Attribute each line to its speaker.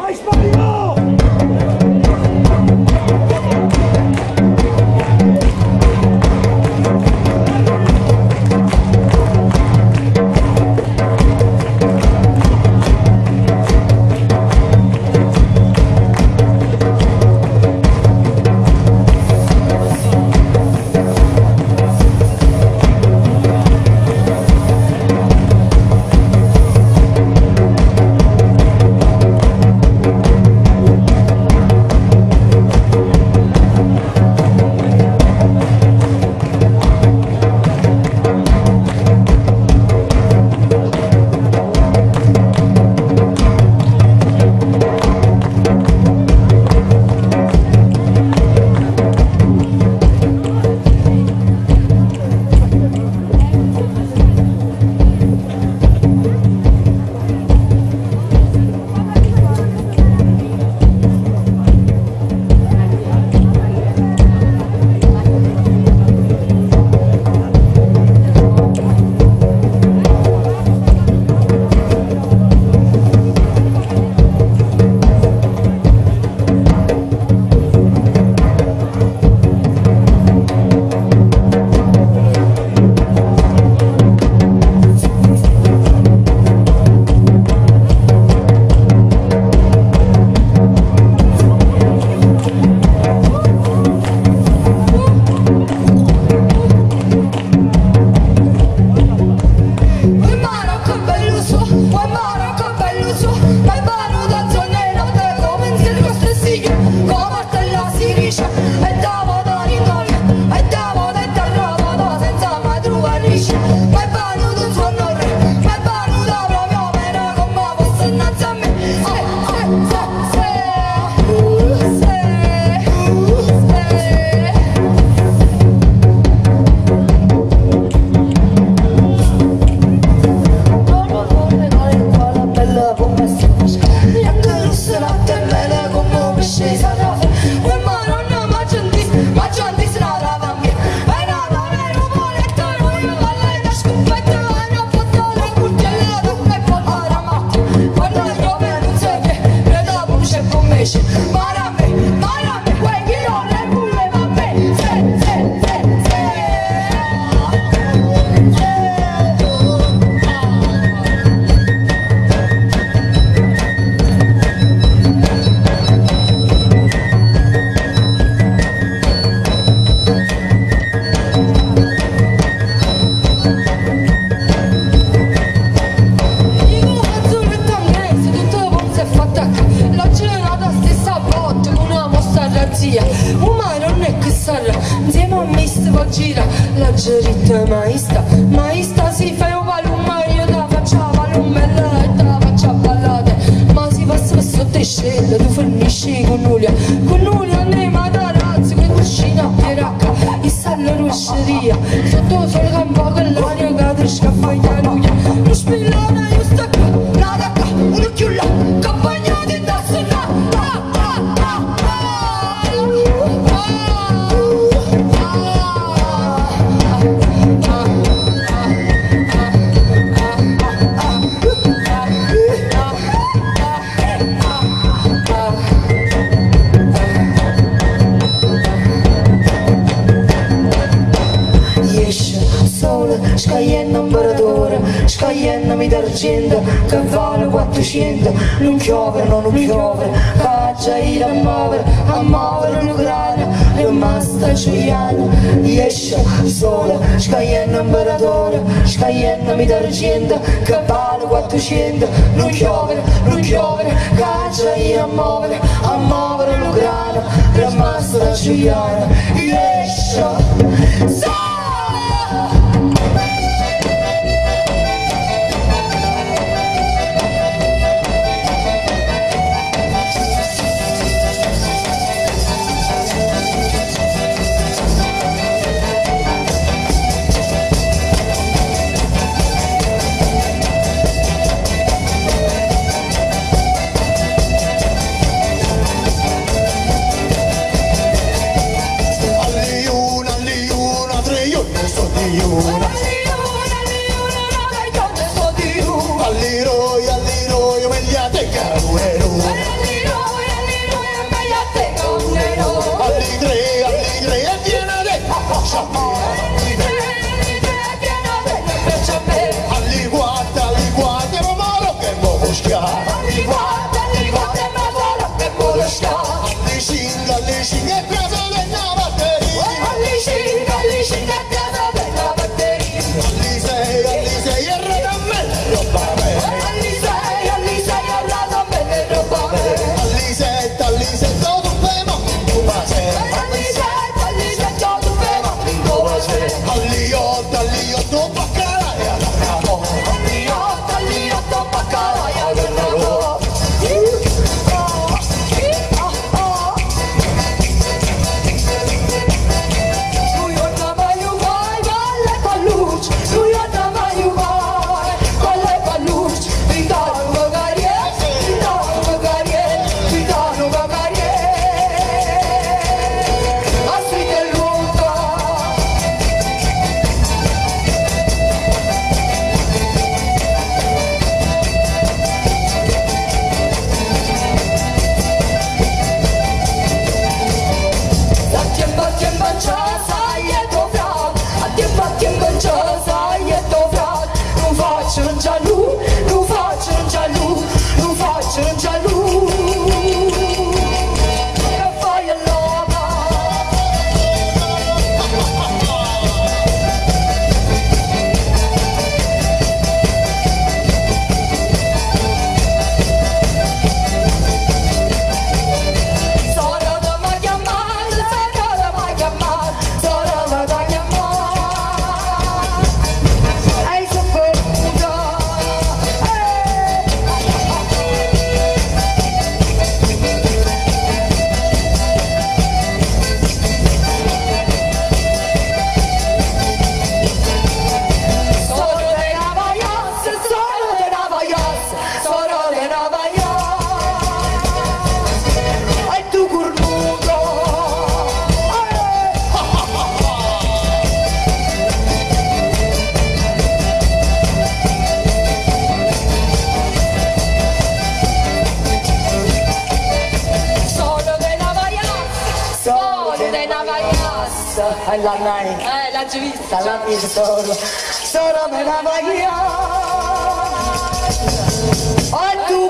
Speaker 1: Vai Spario!
Speaker 2: gira la geritta maista si fa un valumma io da faccia valumella e da faccia ballate ma si passa sotto e scende tu fornisci con nulla andiamo da razzi che cucina a pieracca e sta la rusceria sotto sole campo con l'aria che ti scappa in anuia non spillona io sto qua nada qua uno chiù là campagnati da sonna scagliendo imperatore, scagliendo mi d'argento, cavallo 400, non piove, caccia ira a muovere un grano, e ma sta gioiando, esce sole, scagliendo imperatore, scagliendo mi d'argento, cavallo 400, non piove, caccia ira a muovere un grano, e ma sta gioiando, esce sole.
Speaker 3: All'iro, meglio te cavolo.
Speaker 1: La Nai,
Speaker 2: l'ha già vista,
Speaker 1: l'ha vista solo me la vai, oh tu